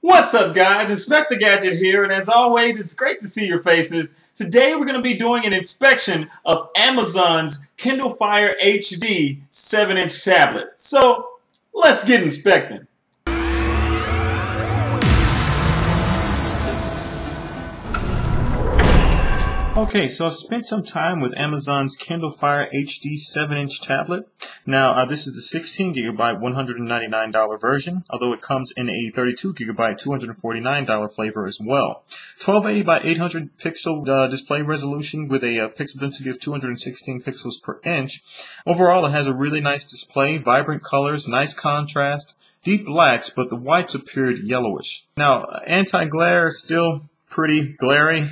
What's up, guys? InspecThaGadget here, and as always, it's great to see your faces. Today we're going to be doing an inspection of Amazon's Kindle Fire HD 7-inch tablet. So, let's get inspecting. Okay, so I've spent some time with Amazon's Kindle Fire HD 7-inch tablet. Now, this is the 16GB $199 version, although it comes in a 32GB $249 flavor as well. 1280 by 800 pixel display resolution with a pixel density of 216 pixels per inch. Overall, it has a really nice display, vibrant colors, nice contrast, deep blacks, but the whites appeared yellowish. Now, anti-glare is still pretty glary.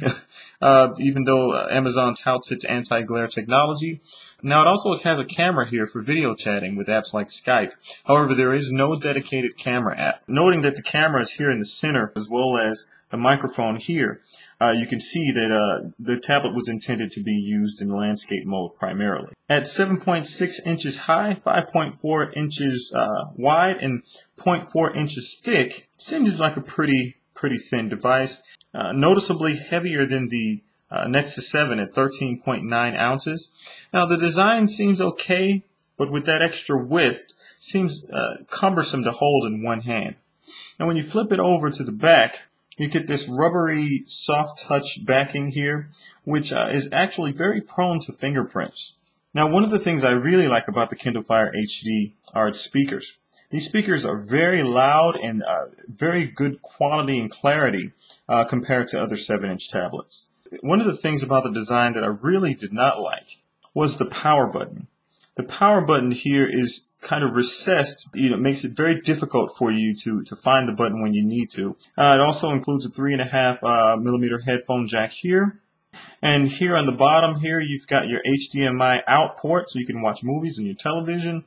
Even though Amazon touts its anti-glare technology. Now, it also has a camera here for video chatting with apps like Skype. However, there is no dedicated camera app. Noting that the camera is here in the center as well as the microphone here, you can see that the tablet was intended to be used in landscape mode primarily. At 7.6 inches high, 5.4 inches wide, and 0.4 inches thick, seems like a pretty thin device. Noticeably heavier than the Nexus 7 at 13.9 ounces. Now, the design seems okay, but with that extra width, seems cumbersome to hold in one hand. Now, when you flip it over to the back, you get this rubbery, soft touch backing here, which is actually very prone to fingerprints. Now, one of the things I really like about the Kindle Fire HD are its speakers. These speakers are very loud and very good quality and clarity compared to other 7-inch tablets. One of the things about the design that I really did not like was the power button. The power button here is kind of recessed. It makes it very difficult for you to find the button when you need to. It also includes a 3.5 millimeter headphone jack here. And here on the bottom here, you've got your HDMI out port, so you can watch movies on your television.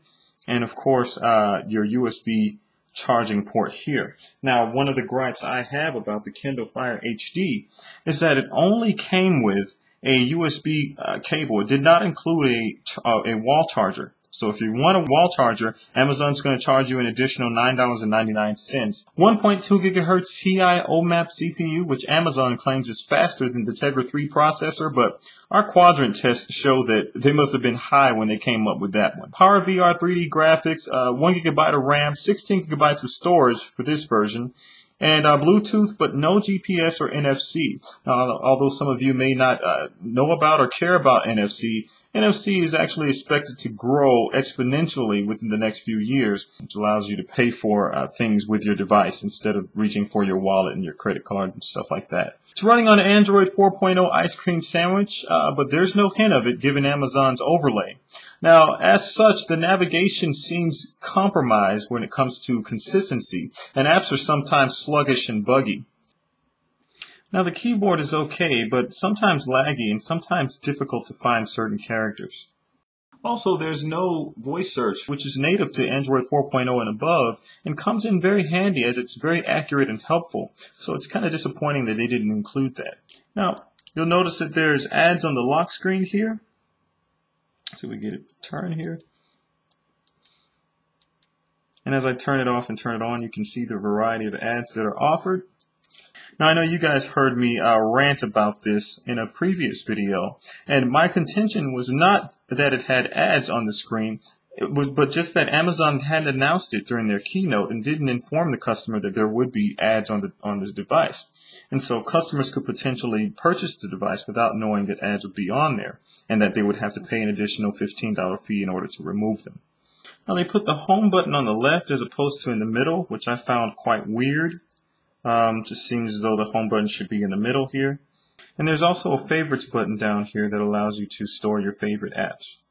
And of course, your USB charging port here. Now, one of the gripes I have about the Kindle Fire HD is that it only came with a USB cable. It did not include a wall charger. So if you want a wall charger, Amazon's going to charge you an additional $9.99. 1.2 gigahertz Ti OMAP CPU, which Amazon claims is faster than the Tegra 3 processor, but our quadrant tests show that they must have been high when they came up with that one. PowerVR 3D graphics, 1 gigabyte of RAM, 16 gigabytes of storage for this version, and Bluetooth, but no GPS or NFC. Although some of you may not know about or care about NFC, NFC is actually expected to grow exponentially within the next few years, which allows you to pay for things with your device instead of reaching for your wallet and your credit card and stuff like that. It's running on Android 4.0 Ice Cream Sandwich, but there's no hint of it given Amazon's overlay. Now, as such, the navigation seems compromised when it comes to consistency, and apps are sometimes sluggish and buggy. Now, the keyboard is okay, but sometimes laggy and sometimes difficult to find certain characters. Also, there's no voice search, which is native to Android 4.0 and above, and comes in very handy as it's very accurate and helpful. So it's kind of disappointing that they didn't include that. Now, you'll notice that there's ads on the lock screen here. So we get it to turn here. And as I turn it off and turn it on, you can see the variety of ads that are offered. Now, I know you guys heard me rant about this in a previous video, and my contention was not that it had ads on the screen, but just that Amazon hadn't announced it during their keynote and didn't inform the customer that there would be ads on the device. And so customers could potentially purchase the device without knowing that ads would be on there, and that they would have to pay an additional $15 fee in order to remove them. Now, they put the home button on the left as opposed to in the middle, which I found quite weird. Just seems as though the home button should be in the middle here. And there's also a favorites button down here that allows you to store your favorite apps.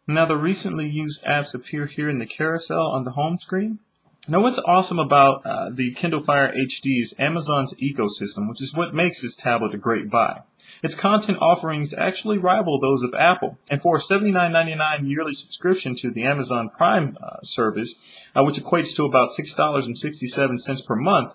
Now, the recently used apps appear here in the carousel on the home screen. Now, what's awesome about the Kindle Fire HD is Amazon's ecosystem, which is what makes this tablet a great buy. Its content offerings actually rival those of Apple, and for a $79.99 yearly subscription to the Amazon Prime service, which equates to about $6.67 per month,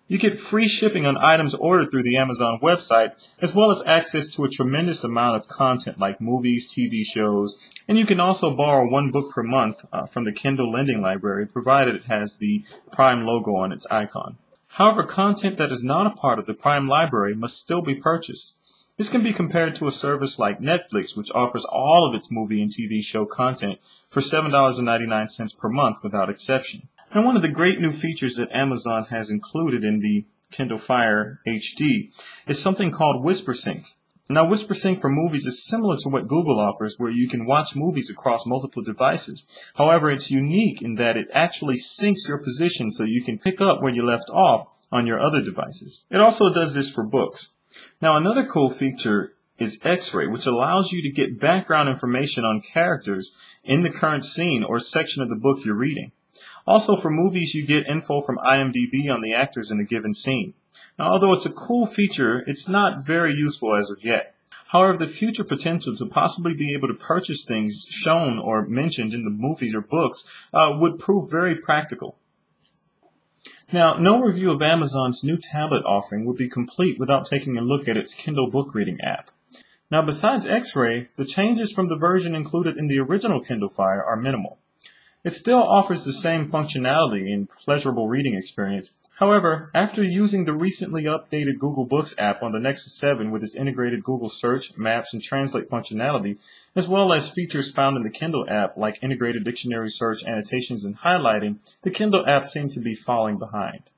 you get free shipping on items ordered through the Amazon website, as well as access to a tremendous amount of content like movies, TV shows, and you can also borrow one book per month from the Kindle lending library, provided it has the Prime logo on its icon. However, content that is not a part of the Prime library must still be purchased. This can be compared to a service like Netflix, which offers all of its movie and TV show content for $7.99 per month without exception. And one of the great new features that Amazon has included in the Kindle Fire HD is something called Whispersync. Now, Whispersync for movies is similar to what Google offers, where you can watch movies across multiple devices. However, it's unique in that it actually syncs your position so you can pick up where you left off on your other devices. It also does this for books. Now, another cool feature is X-ray, which allows you to get background information on characters in the current scene or section of the book you're reading. Also, for movies, you get info from IMDb on the actors in a given scene. Now, although it's a cool feature, it's not very useful as of yet. However, the future potential to possibly be able to purchase things shown or mentioned in the movies or books would prove very practical. Now, no review of Amazon's new tablet offering would be complete without taking a look at its Kindle book reading app. Now, besides X-ray, the changes from the version included in the original Kindle Fire are minimal. It still offers the same functionality and pleasurable reading experience. However, after using the recently updated Google Books app on the Nexus 7 with its integrated Google Search, Maps, and Translate functionality, as well as features found in the Kindle app like integrated dictionary search, annotations, and highlighting, the Kindle app seemed to be falling behind.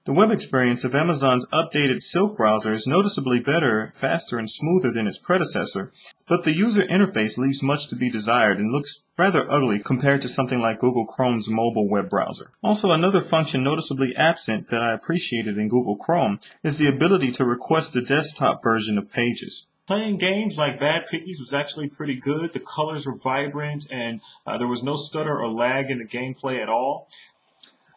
The web experience of Amazon's updated Silk browser is noticeably better, faster, and smoother than its predecessor, but the user interface leaves much to be desired and looks rather ugly compared to something like Google Chrome's mobile web browser. Also, another function noticeably absent that I appreciated in Google Chrome is the ability to request a desktop version of Pages. Playing games like Bad Piggies was actually pretty good. The colors were vibrant and there was no stutter or lag in the gameplay at all.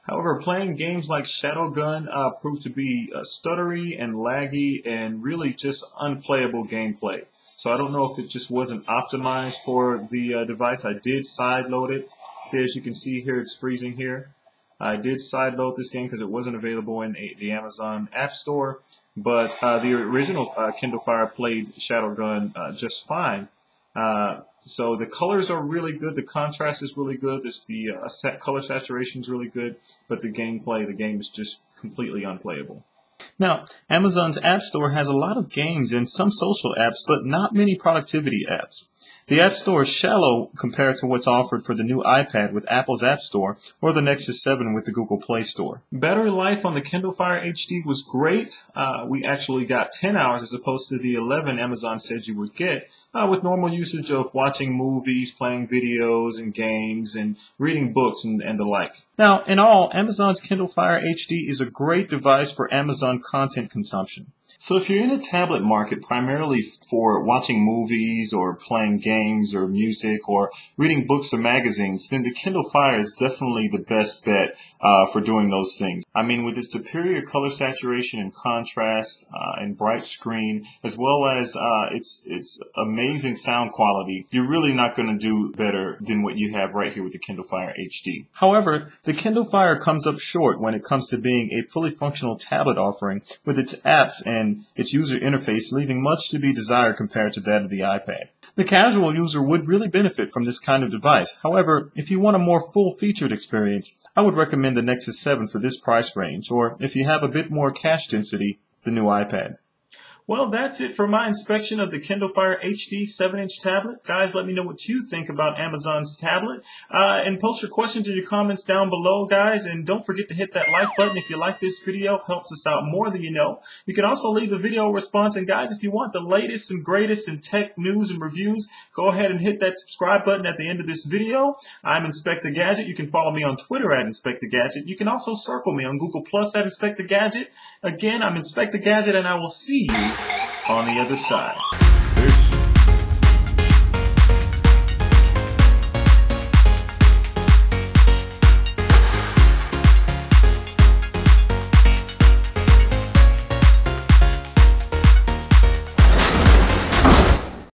However, playing games like Shadowgun proved to be stuttery and laggy and really just unplayable gameplay. So I don't know if it just wasn't optimized for the device. I did sideload it. See, as you can see here, it's freezing here. I did sideload this game because it wasn't available in the Amazon Appstore, but the original Kindle Fire played Shadowgun just fine. So the colors are really good, the contrast is really good, the color saturation is really good, but the gameplay, the game is just completely unplayable. Now, Amazon's App Store has a lot of games and some social apps, but not many productivity apps. The App Store is shallow compared to what's offered for the new iPad with Apple's App Store or the Nexus 7 with the Google Play Store. Battery life on the Kindle Fire HD was great. We actually got 10 hours as opposed to the 11 Amazon said you would get with normal usage of watching movies, playing videos and games, and reading books and the like. Now, in all, Amazon's Kindle Fire HD is a great device for Amazon content consumption. So if you're in the tablet market primarily for watching movies or playing games or music or reading books or magazines, then the Kindle Fire is definitely the best bet for doing those things. I mean, with its superior color saturation and contrast and bright screen, as well as its amazing sound quality, you're really not going to do better than what you have right here with the Kindle Fire HD. However, the Kindle Fire comes up short when it comes to being a fully functional tablet offering with its apps and its user interface leaving much to be desired compared to that of the iPad. The casual user would really benefit from this kind of device. However, if you want a more full-featured experience, I would recommend the Nexus 7 for this price range, or if you have a bit more cache density, the new iPad. Well, that's it for my inspection of the Kindle Fire HD 7-inch tablet. Guys, let me know what you think about Amazon's tablet. And post your questions and your comments down below, guys. And don't forget to hit that like button if you like this video. Helps us out more than you know. You can also leave a video response. And guys, if you want the latest and greatest in tech news and reviews, go ahead and hit that subscribe button at the end of this video. I'm InspecThaGadget. You can follow me on Twitter at InspecThaGadget. You can also circle me on Google Plus at InspecThaGadget. Again, I'm InspecThaGadget, and I will see you on the other side. Peace.